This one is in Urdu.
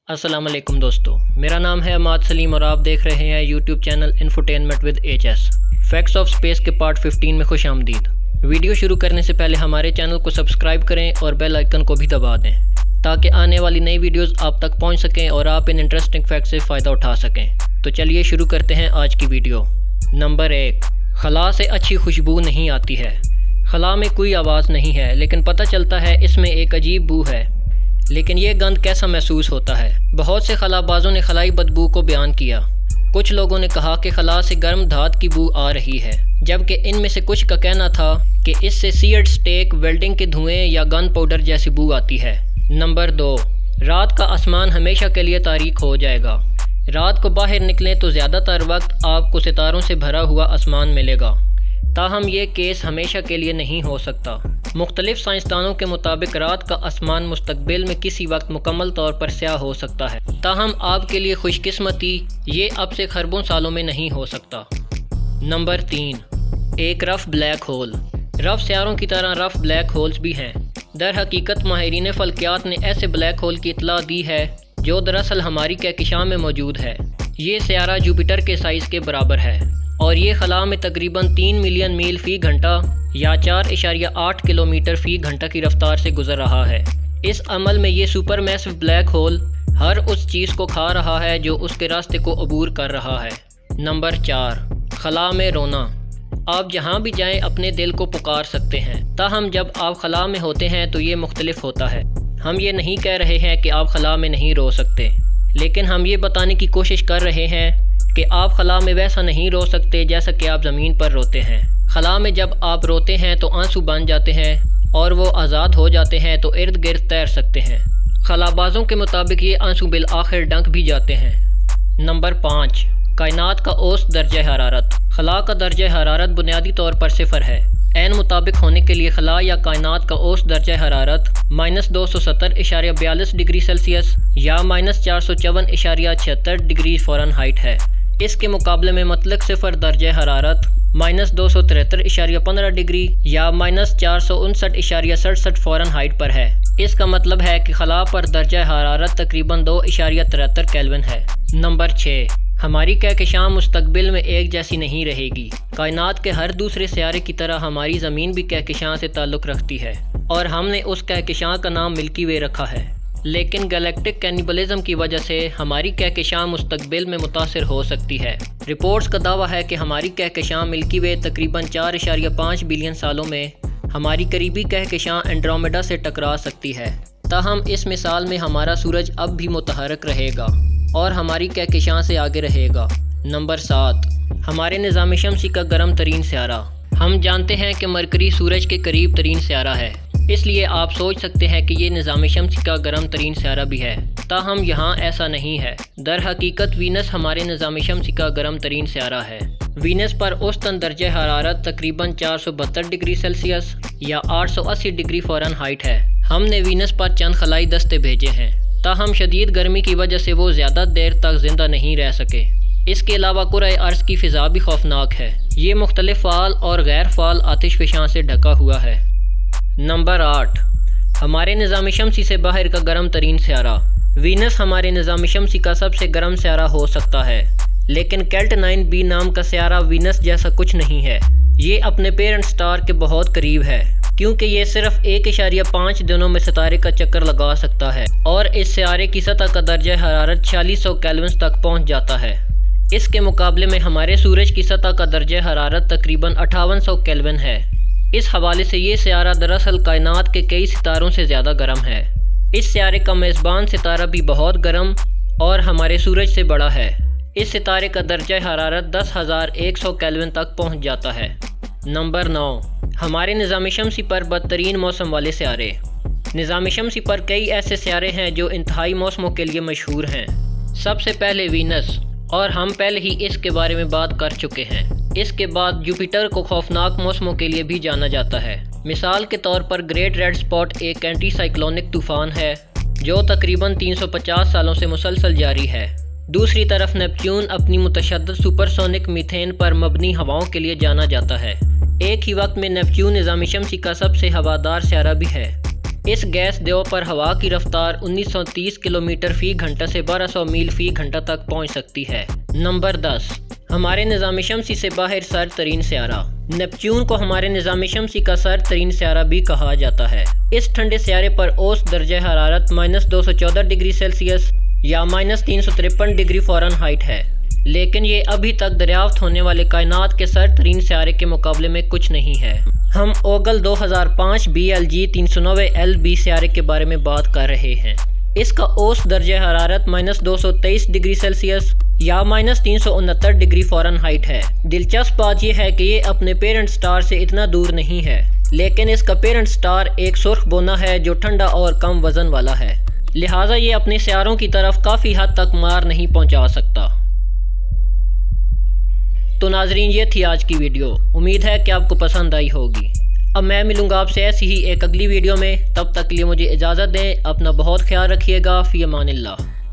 السلام علیکم دوستو، میرا نام ہے عماد سلیم اور آپ دیکھ رہے ہیں YouTube channel infotainment with each S. Facts of space کے پارٹ 15 میں خوش آمدید۔ ویڈیو شروع کرنے سے پہلے ہمارے چینل کو سبسکرائب کریں اور بیل آئیکن کو بھی دبا دیں تاکہ آنے والی نئی ویڈیوز آپ تک پہنچ سکیں اور آپ ان انٹرسٹنگ فیکٹ سے فائدہ اٹھا سکیں۔ تو چلیے شروع کرتے ہیں آج کی ویڈیو۔ نمبر 1، خلا سے اچھی خوشبو نہیں آتی ہے۔ خلا میں کوئی آواز نہیں ہے لیکن پتہ چلتا ہے اس میں ایک عجیب بو ہے۔ لیکن یہ گند کیسا محسوس ہوتا ہے؟ بہت سے خلا بازوں نے خلائی بدبو کو بیان کیا۔ کچھ لوگوں نے کہا کہ خلا سے گرم دھات کی بو آ رہی ہے، جبکہ ان میں سے کچھ کا کہنا تھا کہ اس سے سیئرڈ سٹیک، ویلڈنگ کے دھوئیں یا گن پاؤڈر جیسی بو آتی ہے۔ نمبر 2، رات کا آسمان ہمیشہ کے لیے تاریک ہو جائے گا۔ رات کو باہر نکلیں تو زیادہ تر وقت آپ کو ستاروں سے بھرا ہوا آسمان ملے گا، تاہم یہ کیس ہمیشہ کے لیے نہیں ہو سکتا۔ مختلف سائنسدانوں کے مطابق رات کا آسمان مستقبل میں کسی وقت مکمل طور پر سیاہ ہو سکتا ہے، تاہم آپ کے لیے خوش قسمتی یہ اب سے خربوں سالوں میں نہیں ہو سکتا۔ نمبر 3، ایک رف بلیک ہول۔ رف سیاروں کی طرح رف بلیک ہولز بھی ہیں۔ در حقیقت ماہرین فلکیات نے ایسے بلیک ہول کی اطلاع دی ہے جو دراصل ہماری کہکشاں میں موجود ہے۔ یہ سیارہ جوپیٹر کے سائز کے برابر ہے اور یہ خلا میں تقریباً 3 ملین میل فی گھنٹہ یا 4.8 کلومیٹر فی گھنٹہ کی رفتار سے گزر رہا ہے۔ اس عمل میں یہ سپر میسو بلیک ہول ہر اس چیز کو کھا رہا ہے جو اس کے راستے کو عبور کر رہا ہے۔ نمبر 4، خلا میں رونا۔ آپ جہاں بھی جائیں اپنے دل کو پکار سکتے ہیں، تاہم جب آپ خلا میں ہوتے ہیں تو یہ مختلف ہوتا ہے۔ ہم یہ نہیں کہہ رہے ہیں کہ آپ خلا میں نہیں رو سکتے، لیکن ہم یہ بتانے کی کوشش کر رہے ہیں کہ آپ خلا میں ویسا نہیں رو سکتے جیسا کہ آپ زمین پر روتے ہیں۔ خلا میں جب آپ روتے ہیں تو آنسو بن جاتے ہیں اور وہ آزاد ہو جاتے ہیں تو ارد گرد تیر سکتے ہیں۔ خلا بازوں کے مطابق یہ آنسو بالآخر ڈنک بھی جاتے ہیں۔ نمبر 5، کائنات کا اوسط درجہ حرارت۔ خلا کا درجہ حرارت بنیادی طور پر 0 ہے۔ عین مطابق ہونے کے لیے خلا یا کائنات کا اوسط درجہ حرارت -270.42 ڈگری سیلسیس یا -454.76 ڈگری فارنہائٹ ہے۔ اس کے مقابلے میں مطلق 0 درجہ حرارت -273.15 ڈگری یا -459.67 فارنہائٹ پر ہے۔ اس کا مطلب ہے کہ خلا پر درجہ حرارت تقریباً 2.73 کیلوین ہے۔ نمبر 6، ہماری کہکشاں مستقبل میں ایک جیسی نہیں رہے گی۔ کائنات کے ہر دوسرے سیارے کی طرح ہماری زمین بھی کہکشاں سے تعلق رکھتی ہے اور ہم نے اس کہکشاں کا نام ملکی وے رکھا ہے۔ لیکن گیلیکٹک کینیبلزم کی وجہ سے ہماری کہکشاں مستقبل میں متاثر ہو سکتی ہے۔ رپورٹس کا دعویٰ ہے کہ ہماری کہکشاں ملکی وے تقریباً 4.5 بلین سالوں میں ہماری قریبی کہکشاں اینڈرومیڈا سے ٹکرا سکتی ہے، تاہم اس مثال میں ہمارا سورج اب بھی متحرک رہے گا اور ہماری کہکشاں سے آگے رہے گا۔ نمبر 7، ہمارے نظام شمسی کا گرم ترین سیارہ۔ ہم جانتے ہیں کہ مرکری سورج کے قریب ترین سیارہ ہے، اس لیے آپ سوچ سکتے ہیں کہ یہ نظام شمسی کا گرم ترین سیارہ بھی ہے، تاہم یہاں ایسا نہیں ہے۔ در حقیقت وینس ہمارے نظام شمسی کا گرم ترین سیارہ ہے۔ وینس پر اوسطاً درجہ حرارت تقریباً 472 ڈگری سیلسیس یا 880 ڈگری فارنہائٹ ہے۔ ہم نے وینس پر چند خلائی دستے بھیجے ہیں، تاہم شدید گرمی کی وجہ سے وہ زیادہ دیر تک زندہ نہیں رہ سکے۔ اس کے علاوہ کرۂ ارض کی فضا بھی خوفناک ہے۔ یہ مختلف فعال اور غیر فعال آتش فشاں سے ڈھکا ہوا ہے۔ نمبر 8، ہمارے نظام شمسی سے باہر کا گرم ترین سیارہ۔ وینس ہمارے نظام شمسی کا سب سے گرم سیارہ ہو سکتا ہے، لیکن کیلٹ 9b نام کا سیارہ وینس جیسا کچھ نہیں ہے۔ یہ اپنے پیرنٹ سٹار کے بہت قریب ہے، کیونکہ یہ صرف 1.5 دنوں میں ستارے کا چکر لگا سکتا ہے اور اس سیارے کی سطح کا درجہ حرارت 4600 کیلوین تک پہنچ جاتا ہے۔ اس کے مقابلے میں ہمارے سورج کی سطح کا درجہ حرارت تقریباً 5800 کیلوین ہے۔ اس حوالے سے یہ سیارہ دراصل کائنات کے کئی ستاروں سے زیادہ گرم ہے۔ اس سیارے کا میزبان ستارہ بھی بہت گرم اور ہمارے سورج سے بڑا ہے۔ اس ستارے کا درجہ حرارت 10,100 کیلوین تک پہنچ جاتا ہے۔ نمبر 9، ہمارے نظام شمسی پر بدترین موسم والے سیارے۔ نظام شمسی پر کئی ایسے سیارے ہیں جو انتہائی موسموں کے لیے مشہور ہیں۔ سب سے پہلے وینس، اور ہم پہلے ہی اس کے بارے میں بات کر چکے ہیں۔ اس کے بعد جوپیٹر کو خوفناک موسموں کے لیے بھی جانا جاتا ہے۔ مثال کے طور پر گریٹ ریڈ اسپاٹ ایک اینٹی سائیکلونک طوفان ہے جو تقریباً 350 سالوں سے مسلسل جاری ہے۔ دوسری طرف نیپچون اپنی متشدد سپر سونک میتھین پر مبنی ہواؤں کے لیے جانا جاتا ہے۔ ایک ہی وقت میں نیپچون نظام شمسی کا سب سے ہوادار سیارہ بھی ہے۔ اس گیس دیو پر ہوا کی رفتار 1930 کلومیٹر فی گھنٹہ سے 1200 میل فی گھنٹہ تک پہنچ سکتی ہے۔ نمبر 10، ہمارے نظام شمسی سے باہر سرد ترین سیارہ۔ نیپچون کو ہمارے نظام شمسی کا سرد ترین سیارہ بھی کہا جاتا ہے۔ اس ٹھنڈے سیارے پر اوسط درجہ حرارت -214 ڈگری سیلسیس یا -353 ڈگری فارنہائٹ ہے، لیکن یہ ابھی تک دریافت ہونے والے کائنات کے سرد ترین سیارے کے مقابلے میں کچھ نہیں ہے۔ ہم اوگل 2005 BLG 309 LB سیارے کے بارے میں بات کر رہے ہیں۔ اس کا اوسط درجہ حرارت -223 ڈگری سیلسیس یا -369 ڈگری فارنہائٹ ہے۔ دلچسپ بات یہ ہے کہ یہ اپنے پیرنٹ سٹار سے اتنا دور نہیں ہے، لیکن اس کا پیرنٹ سٹار ایک سرخ بونا ہے جو ٹھنڈا اور کم وزن والا ہے، لہٰذا یہ اپنے سیاروں کی طرف کافی حد تک مار نہیں پہنچا سکتا۔ تو ناظرین، یہ تھی آج کی ویڈیو، امید ہے کہ آپ کو پسند آئی ہوگی۔ اب میں ملوں گا آپ سے ایسی ہی ایک اگلی ویڈیو میں، تب تک کے لیے مجھے اجازت دیں، اپنا بہت خیال رکھیے گا، فی امان اللہ۔